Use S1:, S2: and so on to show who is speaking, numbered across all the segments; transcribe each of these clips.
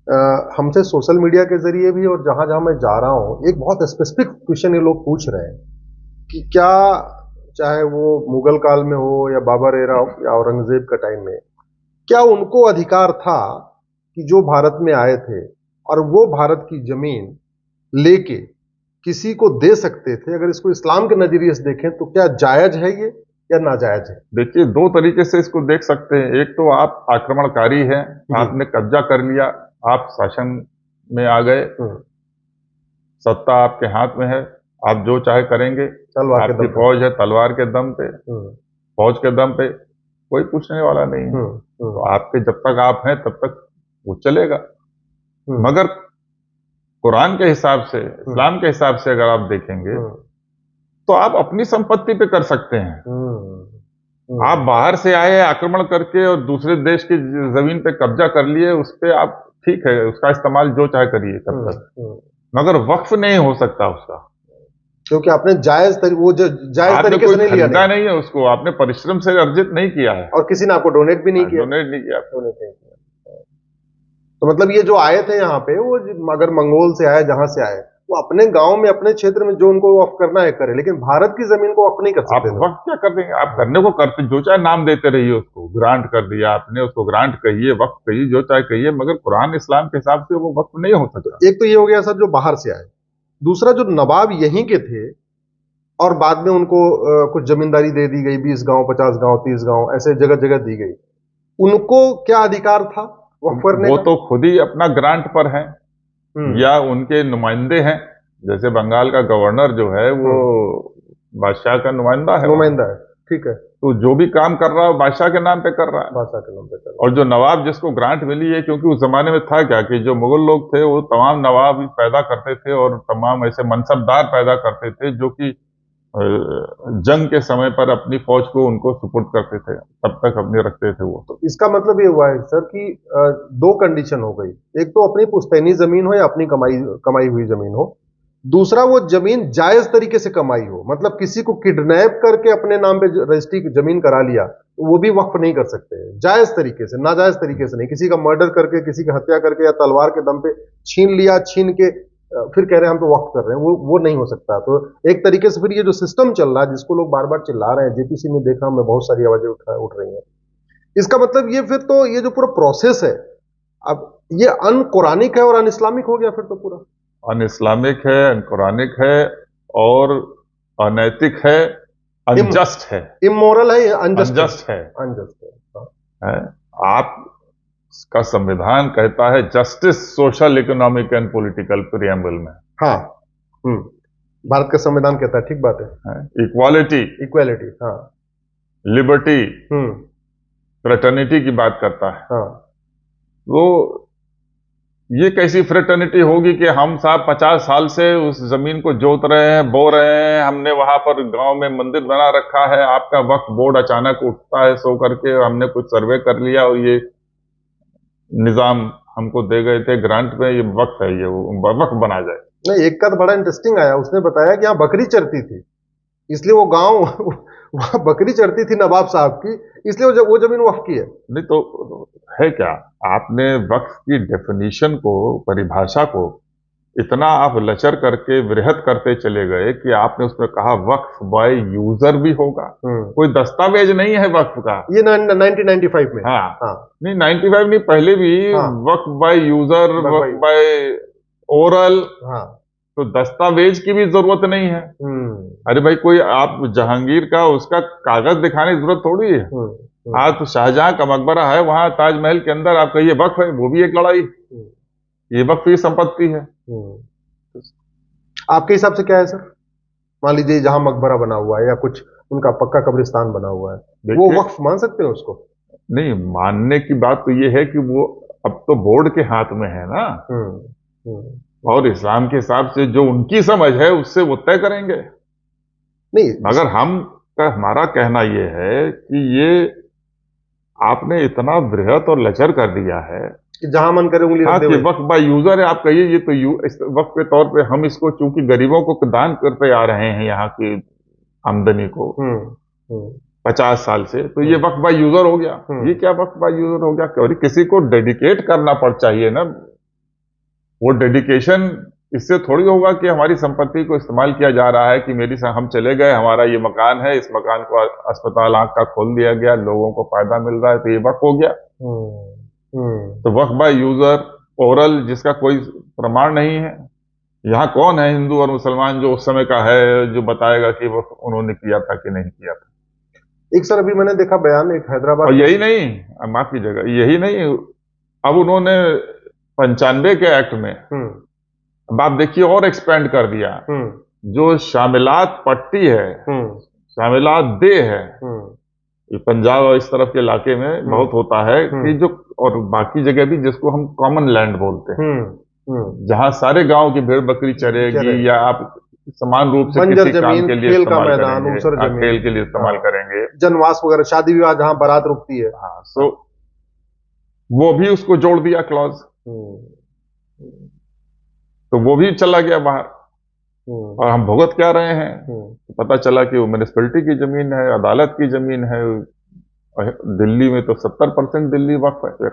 S1: हमसे social media के जरिए भी और जहां जहां मैं जा रहा हूं एक बहुत स्पेसिफिक क्वेश्चन ये लोग पूछ रहे हैं कि क्या, चाहे वो मुगल काल में हो या बाबर एरा या औरंगजेब का टाइम में, क्या उनको अधिकार था कि जो भारत में आए थे और वो भारत की जमीन लेके किसी को दे सकते थे? अगर इसको इस्लाम के नजरिए से देखें तो क्या जायज है ये या नाजायज है?
S2: देखिए, दो तरीके से इसको देख सकते हैं। एक तो आप आक्रमणकारी हैं, आपने कब्जा कर लिया, आप शासन में आ गए, सत्ता आपके हाथ में है, आप जो चाहे करेंगे,
S1: तलवार के
S2: आपकी
S1: दम पे।
S2: फौज है तलवार के दम पे, फौज के दम पे कोई पूछने वाला नहीं है। तो आपके जब तक आप हैं तब तक वो चलेगा। मगर कुरान के हिसाब से, इस्लाम के हिसाब से अगर आप देखेंगे तो आप अपनी संपत्ति पे कर सकते हैं। आप बाहर से आए आक्रमण करके और दूसरे देश की जमीन पे कब्जा कर लिए, उस पे आप ठीक है, उसका इस्तेमाल जो चाहे करिए तब तक, मगर वक्फ नहीं हो सकता उसका,
S1: क्योंकि आपने जायज
S2: आपने
S1: तरीके
S2: कोई
S1: से नहीं लिया।
S2: खरीदा नहीं है उसको, आपने परिश्रम से अर्जित नहीं किया है
S1: और किसी ने आपको डोनेट भी नहीं किया।
S2: डोनेट नहीं किया।
S1: डोनेट नहीं किया। तो मतलब ये जो आए थे यहाँ पे, वो अगर मंगोल से आए, जहां से आए, वो अपने गांव में अपने क्षेत्र में जो उनको वक्फ करना है करे, लेकिन भारत की जमीन को वक्फ नहीं कर
S2: आप
S1: सकते थे।
S2: वक्त क्या कर देंगे? आप करने को करते, जो चाहे नाम देते रहिए उसको, ग्रांट कर दिया आपने उसको, ग्रांट कहिए, वक्त कहिए, जो चाहे कहिए, मगर कुरान इस्लाम के हिसाब से वो वक्त नहीं हो सकता।
S1: एक तो ये हो गया सर जो बाहर से आए। दूसरा, जो नवाब यहीं के थे और बाद में उनको कुछ जमींदारी दे दी गई, 20 गांव, 50 गांव, 30 गांव, ऐसे जगह जगह दी गई, उनको क्या अधिकार था वक्फ करने
S2: वो
S1: का?
S2: तो खुद ही अपना ग्रांट पर है या उनके नुमाइंदे हैं। जैसे बंगाल का गवर्नर जो है वो बादशाह का नुमाइंदा है,
S1: नुमाइंदा है, ठीक है।
S2: तो जो भी काम कर रहा है बादशाह के नाम पे कर रहा है,
S1: बादशाह के नाम पे कर रहा है।
S2: और जो नवाब जिसको ग्रांट मिली है, क्योंकि उस जमाने में था क्या कि जो मुगल लोग थे वो तमाम नवाब ही पैदा करते थे और तमाम ऐसे मनसबदार पैदा करते थे जो कि जंग के समय पर अपनी फौज को उनको सुपुर्द करते थे, तब तक अपने रखते थे वो।
S1: तो इसका मतलब ये हुआ है सर कि दो कंडीशन हो गई। एक तो अपनी पुश्तैनी जमीन हो या अपनी कमाई कमाई हुई जमीन हो। दूसरा, वो जमीन जायज तरीके से कमाई हो, मतलब किसी को किडनैप करके अपने नाम पे रजिस्ट्री जमीन करा लिया तो वो भी वक्फ नहीं कर सकते। जायज तरीके से, नाजायज तरीके से नहीं, किसी का मर्डर करके, किसी की हत्या करके या तलवार के दम पे छीन लिया, छीन के फिर कह रहे हैं हम तो वक्त कर रहे हैं, वो नहीं हो सकता। तो एक तरीके से फिर ये जो सिस्टम चल रहा है, जिसको लोग बार बार चिल्ला रहे हैं, जेपीसी में देखा मैं बहुत सारी आवाजें उठ रही हैं, इसका मतलब ये फिर तो ये जो पूरा प्रोसेस है, अब ये अन कुरानिक है और अन इस्लामिक हो गया फिर तो पूरा।
S2: अन इस्लामिक है, अन कुरानिक है और अनैतिक है, अनजस्ट है,
S1: इमोरल है,
S2: अनजस्ट है,
S1: अनजस्ट
S2: है। आप का संविधान कहता है justice, social, economic and political preamble में।
S1: हाँ। भारत का संविधान कहता है, ठीक बात है।
S2: इक्वालिटी,
S1: इक्वालिटी, हाँ।
S2: लिबर्टी, फ्रेटर्निटी की बात करता है।
S1: हाँ।
S2: तो ये कैसी फ्रेटर्निटी होगी कि हम साहब 50 साल से उस जमीन को जोत रहे हैं, बो रहे हैं, हमने वहां पर गांव में मंदिर बना रखा है, आपका वक्फ बोर्ड अचानक उठता है सो करके, हमने कुछ सर्वे कर लिया और ये निजाम हमको दे गए थे ग्रांट में, ये वक्फ है, ये वक्फ बना जाए।
S1: नहीं, एक का तो बड़ा इंटरेस्टिंग आया, उसने बताया कि यहाँ बकरी चरती थी, इसलिए वो गांव वहां बकरी चरती थी नवाब साहब की, इसलिए वो जमीन वक्फ की है।
S2: नहीं तो है क्या, आपने वक्फ की डेफिनेशन को, परिभाषा को इतना आप लचर करके वृहत करते चले गए कि आपने उसमें कहा वक्फ बाय यूजर भी होगा। कोई दस्तावेज नहीं है वक्फ का।
S1: ये 1995 में।
S2: हाँ,
S1: हाँ।
S2: नहीं 95 नहीं, पहले भी
S1: हाँ।
S2: Waqf by user, waqf by oral,
S1: हाँ।
S2: तो दस्तावेज की भी जरूरत नहीं है। अरे भाई, कोई आप जहांगीर का उसका कागज दिखाने की जरूरत थोड़ी है। आज तो शाहजहां का मकबरा है, वहां ताजमहल के अंदर आप कहिए वक्फ है, वो भी एक लड़ाई, ये वक्फ की संपत्ति है।
S1: आपके हिसाब से क्या है सर? मान लीजिए जहां मकबरा बना हुआ है या कुछ उनका पक्का कब्रिस्तान बना हुआ है, वो वक्फ मान सकते हैं उसको?
S2: नहीं, मानने की बात तो ये है कि वो अब तो बोर्ड के हाथ में है ना, और इस्लाम के हिसाब से जो उनकी समझ है उससे वो तय करेंगे।
S1: नहीं,
S2: मगर हमारा कहना ये है कि ये आपने इतना बृहत और लचर कर दिया है
S1: कि जहां मन करे उंगली रख दे।
S2: वक्फ बाय यूजर है, आप कहिए ये तो वक्फ के तौर पे हम इसको चूंकि गरीबों को दान करते आ रहे हैं यहाँ की आमदनी को 50 साल से, तो ये वक्फ बाय यूजर हो गया। ये क्या वक्फ बाय यूजर हो गया? किसी को डेडिकेट करना चाहिए ना वो डेडिकेशन इससे थोड़ी होगा कि हमारी संपत्ति को इस्तेमाल किया जा रहा है कि हम चले गए, हमारा ये मकान है, इस मकान को अस्पताल आंख का खोल दिया गया, लोगों को फायदा मिल रहा है, तो ये वक्फ हो गया। तो वक्फ बाय यूजर ओरल, जिसका कोई प्रमाण नहीं है। यहाँ कौन है हिंदू और मुसलमान जो उस समय का है जो बताएगा कि वो उन्होंने किया था कि नहीं किया था।
S1: एक सर अभी मैंने देखा बयान एक हैदराबाद,
S2: और यही नहीं, माफ कीजिएगा, यही नहीं, अब उन्होंने 95 के एक्ट में अब आप देखिए और एक्सपेंड कर दिया। जो शामिलात पट्टी है, शामिलात दे है, ये पंजाब और इस तरफ के इलाके में बहुत होता है कि जो, और बाकी जगह भी, जिसको हम कॉमन लैंड बोलते हैं, जहां सारे गांव की भेड़ बकरी चरेगी या आप समान रूप से किसी काम के लिए इस्तेमाल करेंगे, खेल के लिए इस्तेमाल करेंगे,
S1: जनवास वगैरह, शादी विवाह जहां बारात रुकती है,
S2: हाँ, सो वो भी उसको जोड़ दिया क्लॉज, तो वो भी चला गया बाहर। और हम भुगत क्या रहे हैं, तो पता चला कि वो म्यूनिसिपैलिटी की जमीन है, अदालत की जमीन है। दिल्ली में तो 70% दिल्ली वक्फ है।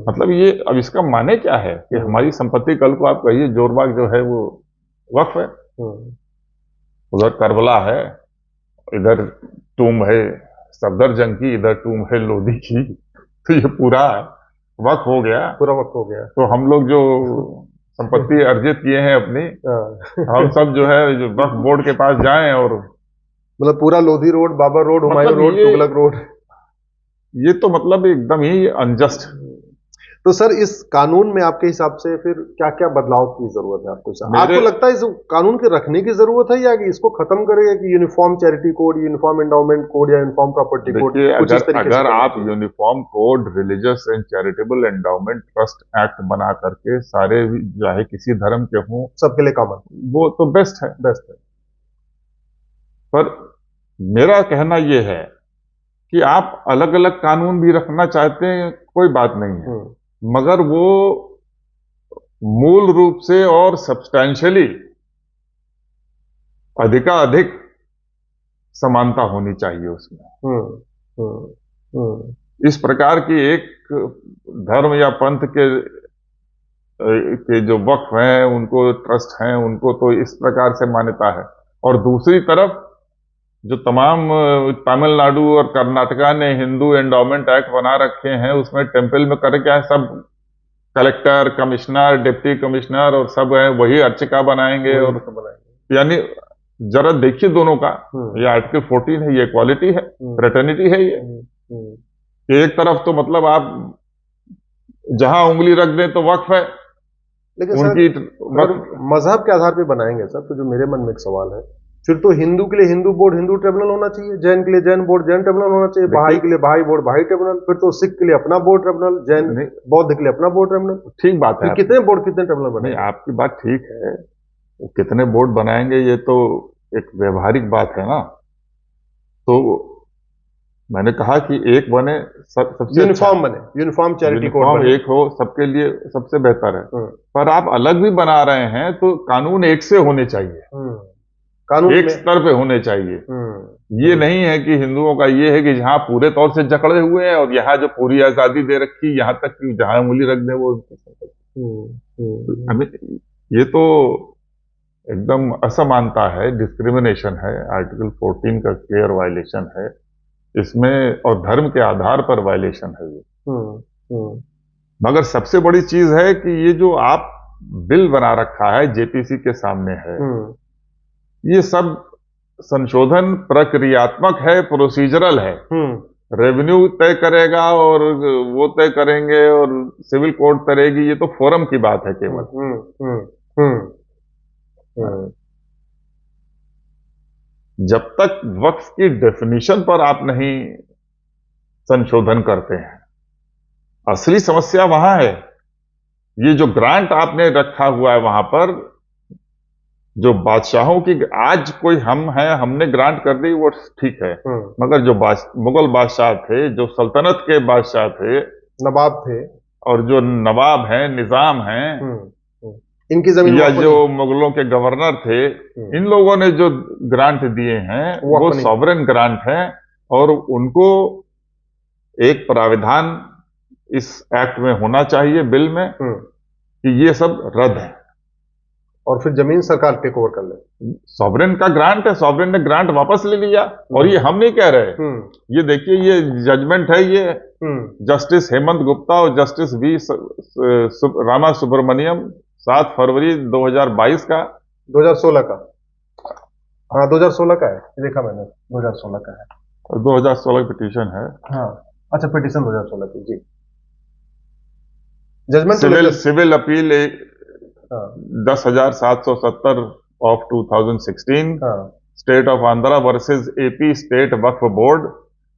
S2: मतलब ये, अब इसका माने क्या है कि हमारी संपत्ति, कल को आप कहिए जोरबाग जो है वो वक्फ है, उधर करबला है, इधर टूम है सफदरजंग की, इधर टूम है लोधी की, तो ये पूरा वक्फ हो गया,
S1: पूरा वक्फ हो गया।
S2: तो हम लोग जो संपत्ति अर्जित किए हैं अपनी, हम सब जो है जो वक्फ बोर्ड के पास जाएं, और
S1: मतलब पूरा Lodhi Road, Babar Road, Humayun Road, Tughlaq Road,
S2: ये तो मतलब एकदम ही अनजस्ट।
S1: तो सर इस कानून में आपके हिसाब से फिर क्या क्या बदलाव की जरूरत है आपको लगता है इस कानून के रखने की जरूरत है, या कि इसको खत्म करेगा कि uniform charity code, uniform endowment code या यूनिफॉर्म प्रॉपर्टी कोड?
S2: अगर आप uniform code, religious and charitable endowment trust act बना करके सारे चाहे किसी धर्म के हों,
S1: सबके लिए कॉमन,
S2: वो तो बेस्ट है, बेस्ट है। पर मेरा कहना यह है कि आप अलग अलग कानून भी रखना चाहते हैं, कोई बात नहीं है, मगर वो मूल रूप से और सब्सटैंशियली अधिकाधिक समानता होनी चाहिए उसमें। इस प्रकार की एक धर्म या पंथ के जो वक्फ हैं, उनको ट्रस्ट हैं, उनको तो इस प्रकार से मान्यता है, और दूसरी तरफ जो तमाम तमिलनाडु और कर्नाटका ने हिंदू एंडाउमेंट एक्ट बना रखे हैं, उसमें टेम्पल में करे क्या है, सब कलेक्टर, कमिश्नर, डिप्टी कमिश्नर और सब है, वही अर्चका बनाएंगे, और यानी जरा देखिए दोनों का, ये आर्टिकल 14 है, ये इक्वालिटी है, फ्रेटर्निटी है, ये एक तरफ तो मतलब आप जहां उंगली रख दें तो वक्फ है,
S1: लेकिन उनकी मजहब के आधार पर बनाएंगे सर, तो जो मेरे मन में एक सवाल है, फिर तो हिंदू के लिए हिंदू बोर्ड, हिंदू ट्रिब्यूनल होना चाहिए, जैन के लिए जैन बोर्ड, जैन ट्रिब्यूनल होना चाहिए, बहाई के लिए बहाई बोर्ड, बहाई ट्रिब्यूनल, फिर तो सिख के लिए अपना बोर्ड ट्रिब्यूनल, जैन बौद्ध के लिए अपना बोर्ड ट्रिब्यूनल। ठीक बात है, कितने बोर्ड कितने ट्रिब्यूनल बने?
S2: आपकी बात ठीक है, कितने बोर्ड बनाएंगे ये तो एक व्यवहारिक बात है ना। तो मैंने कहा कि एक बने, सबसे
S1: यूनिफॉर्म बने, यूनिफॉर्म चैरिटी कोड
S2: एक हो, सबके लिए सबसे बेहतर है। पर आप अलग भी बना रहे हैं तो कानून एक से होने चाहिए, कानून एक स्तर पे होने चाहिए। ये नहीं है कि हिंदुओं का ये है कि जहां पूरे तौर से जकड़े हुए हैं, और यहाँ जो पूरी आजादी दे रखी, यहाँ तक कि जहां उंगली रख दे वो हमें, ये तो एकदम असमानता है, डिस्क्रिमिनेशन है, आर्टिकल 14 का क्लियर वायलेशन है इसमें, और धर्म के आधार पर वायलेशन है ये। मगर सबसे बड़ी चीज है कि ये जो आप बिल बना रखा है, जेपीसी के सामने है, ये सब संशोधन प्रक्रियात्मक है, प्रोसीजरल है। रेवेन्यू तय करेगा और वो तय करेंगे और सिविल कोर्ट करेगी, ये तो फोरम की बात है केवल। जब तक वक्फ की डेफिनेशन पर आप नहीं संशोधन करते हैं, असली समस्या वहां है। ये जो ग्रांट आपने रखा हुआ है वहां पर, जो बादशाहों की, आज कोई हम हैं, हमने ग्रांट कर दी, वो ठीक है, मगर जो मुगल बादशाह थे, जो सल्तनत के बादशाह थे,
S1: नवाब थे, और
S2: जो नवाब हैं, निजाम हैं,
S1: इनकी जमीन,
S2: या जो मुगलों के गवर्नर थे, इन लोगों ने जो ग्रांट दिए हैं वो सॉवरेन ग्रांट है, और उनको एक प्राविधान इस एक्ट में होना चाहिए, बिल में, कि ये सब रद्द है।
S1: और फिर जमीन सरकार टेक ओवर कर ले।
S2: सॉवरेन का ग्रांट है, सॉवरेन ने ग्रांट वापस ले लिया। और ये हम नहीं कह रहे, ये देखिए ये जजमेंट है, ये जस्टिस हेमंत गुप्ता और जस्टिस वी रामा सुब्रमण्यम 7 फरवरी 2022 का
S1: 2016 का, हाँ 2016 का है, देखा मैंने 2016 का है,
S2: 2016 की पिटीशन है।
S1: हाँ अच्छा, पिटीशन 2016 की जी। Judgement
S2: civil appeal 10,770 of 2016, state of Andhra versus AP state waqf board,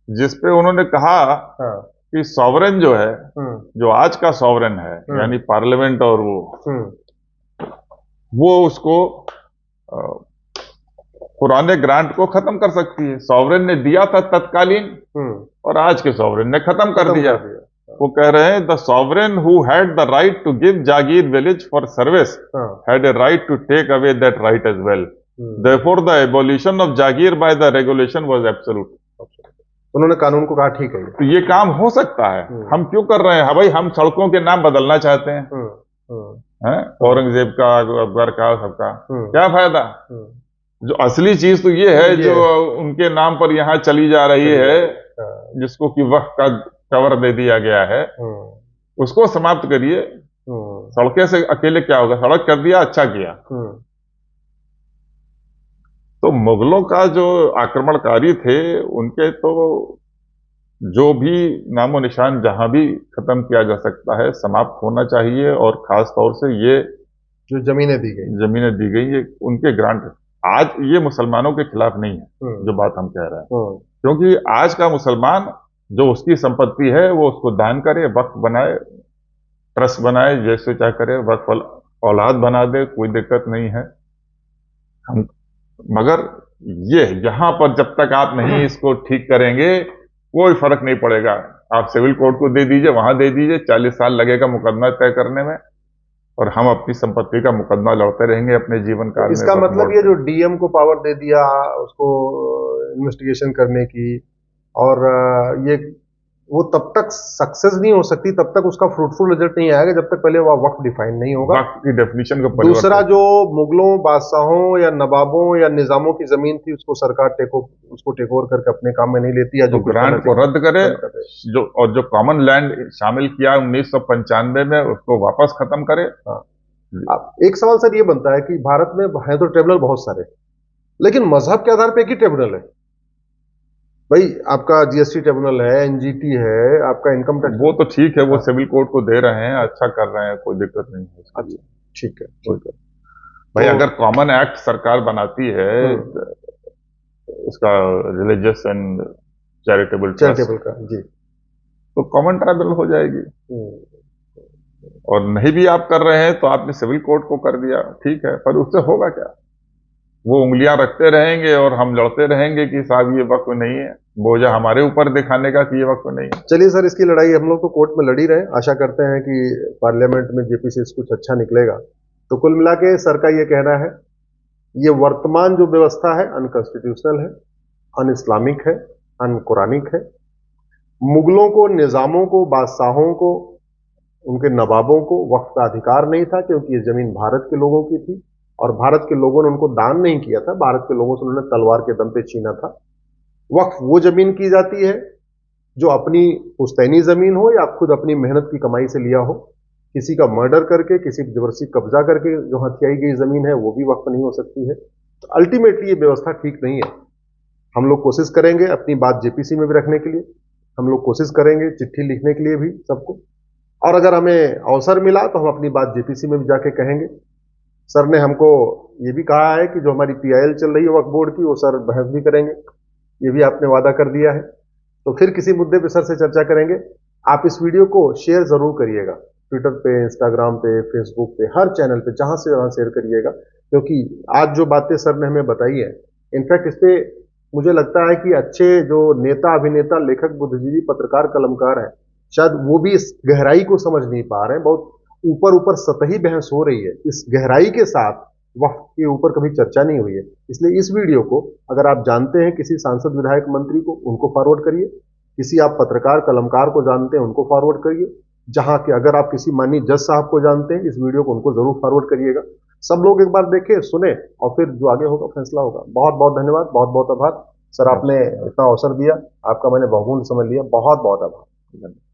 S2: जिसपे उन्होंने कहा कि सॉवरेन जो है, जो आज का सॉवरेन है यानी पार्लियामेंट, और वो उसको पुराने ग्रांट को खत्म कर सकती है। सॉवरेन ने दिया था तत्कालीन, और आज के सॉवरेन ने खत्म कर दिया। वो कह रहे हैं the sovereign who had the right to give jagir village for service had a right to take away that right as well, therefore the abolition of jagir by the regulation was absolute.
S1: उन्होंने कानून को कहा ठीक है,
S2: तो ये काम हो सकता है, हम क्यों कर रहे हैं? भाई हम सड़कों के नाम बदलना चाहते हैं, औरंगजेब का, अकबर का, सबका क्या फायदा? जो असली चीज तो ये है जो उनके नाम पर यहाँ चली जा रही है, जिसको कि वक्त का कवर दे दिया गया है, उसको समाप्त करिए। सड़कें से अकेले क्या होगा? सड़क कर दिया, अच्छा किया। तो मुगलों का जो आक्रमणकारी थे, उनके तो जो भी नामो निशान जहां भी खत्म किया जा सकता है, समाप्त होना चाहिए। और खास तौर से ये
S1: जो जमीनें दी गई,
S2: ये उनके ग्रांट आज ये मुसलमानों के खिलाफ नहीं है, जो बात हम कह रहे हैं। क्योंकि आज का मुसलमान जो उसकी संपत्ति है वो उसको दान करे, वक्फ बनाए, ट्रस्ट बनाए, जैसे चाहे करे, वक्फ औलाद बना दे, कोई दिक्कत नहीं है। हम मगर ये यहां पर जब तक आप नहीं इसको ठीक करेंगे, कोई फर्क नहीं पड़ेगा। आप सिविल कोर्ट को दे दीजिए, वहां दे दीजिए, 40 साल लगेगा मुकदमा तय करने में, और हम अपनी संपत्ति का मुकदमा लड़ते रहेंगे अपने जीवन काल में।
S1: इसका मतलब ये जो डीएम को पावर दे दिया उसको इन्वेस्टिगेशन करने की, और ये वो तब तक सक्सेस नहीं हो सकती, तब तक उसका फ्रूटफुल रिजल्ट नहीं आएगा, जब तक पहले वह वक्त डिफाइन नहीं होगा,
S2: वक्त की डेफिनेशन को।
S1: दूसरा, जो मुगलों, बादशाहों या नवाबों या निजामों की जमीन थी, उसको सरकार उसको टेक ओवर करके अपने काम में नहीं लेती, या जो
S2: ग्रांट को रद्द करे, जो कॉमन लैंड शामिल किया 1995 में, उसको वापस खत्म करे।
S1: एक सवाल सर ये बनता है कि भारत में है तो ट्रिब्यूनल बहुत सारे, लेकिन मजहब के आधार पर एक ही ट्रिब्यूनल है। भाई आपका जीएसटी ट्रिब्यूनल है, एनजीटी है, आपका इनकम टैक्स,
S2: वो तो ठीक है, वो सिविल कोर्ट को दे रहे हैं, अच्छा कर रहे हैं, कोई दिक्कत नहीं है।
S1: अच्छा ठीक है।
S2: भाई अगर कॉमन एक्ट सरकार बनाती है इसका रिलीजियस एंड चैरिटेबल
S1: का जी,
S2: तो कॉमन ट्राइब्यूनल हो जाएगी। और नहीं भी आप कर रहे हैं तो आपने सिविल कोर्ट को कर दिया, ठीक है, पर उससे होगा क्या? वो उंगलियां रखते रहेंगे और हम लड़ते रहेंगे कि साहब ये वक्त नहीं है, बोझा हमारे ऊपर दिखाने का कि ये वक्त नहीं है।
S1: चलिए सर, इसकी लड़ाई हम लोग तो कोर्ट में लड़ी रहे, आशा करते हैं कि पार्लियामेंट में जेपी से कुछ अच्छा निकलेगा। तो कुल मिला के सर का ये कहना है, ये वर्तमान जो व्यवस्था है अनकॉन्स्टिट्यूशनल है, अन इस्लामिक है, अन कुरानिक है। मुगलों को, निजामों को, बादशाहों को, उनके नवाबों को वक्फ का अधिकार नहीं था, क्योंकि ये जमीन भारत के लोगों की थी और भारत के लोगों ने उनको दान नहीं किया था, भारत के लोगों से उन्होंने तलवार के दम पे छीना था। वक्फ वो जमीन की जाती है जो अपनी पुश्तैनी जमीन हो या खुद अपनी मेहनत की कमाई से लिया हो। किसी का मर्डर करके, किसी जबरदस्ती कब्जा करके जो हथियाई गई जमीन है वो भी वक्फ नहीं हो सकती है। तो अल्टीमेटली ये व्यवस्था ठीक नहीं है। हम लोग कोशिश करेंगे अपनी बात जेपीसी में भी रखने के लिए, हम लोग कोशिश करेंगे चिट्ठी लिखने के लिए भी सबको, और अगर हमें अवसर मिला तो हम अपनी बात जेपीसी में भी जाके कहेंगे। सर ने हमको ये भी कहा है कि जो हमारी पीआईएल चल रही है वक्फ बोर्ड की, वो सर बहस भी करेंगे, ये भी आपने वादा कर दिया है। तो फिर किसी मुद्दे पे सर से चर्चा करेंगे। आप इस वीडियो को शेयर जरूर करिएगा, ट्विटर पे, इंस्टाग्राम पे, फेसबुक पे, हर चैनल पे, जहां से वहां शेयर करिएगा, क्योंकि आज जो बातें सर ने हमें बताई है, इनफैक्ट इस पे मुझे लगता है कि अच्छे जो नेता, अभिनेता, लेखक, बुद्धिजीवी, पत्रकार, कलमकार हैं, शायद वो भी इस गहराई को समझ नहीं पा रहे हैं। बहुत ऊपर ऊपर सतही बहस हो रही है, इस गहराई के साथ वक्फ के ऊपर कभी चर्चा नहीं हुई है। इसलिए इस वीडियो को अगर आप जानते हैं किसी सांसद, विधायक, मंत्री को, उनको फॉरवर्ड करिए। किसी आप पत्रकार, कलमकार को जानते हैं, उनको फॉरवर्ड करिए। जहां के अगर आप किसी माननीय जज साहब को जानते हैं, इस वीडियो को उनको जरूर फॉरवर्ड करिएगा। सब लोग एक बार देखें, सुने, और फिर जो आगे होगा फैसला होगा। बहुत बहुत धन्यवाद, बहुत बहुत आभार सर, आपने इतना अवसर दिया, आपका मैंने बहुमूल्य समय लिया, बहुत बहुत आभार।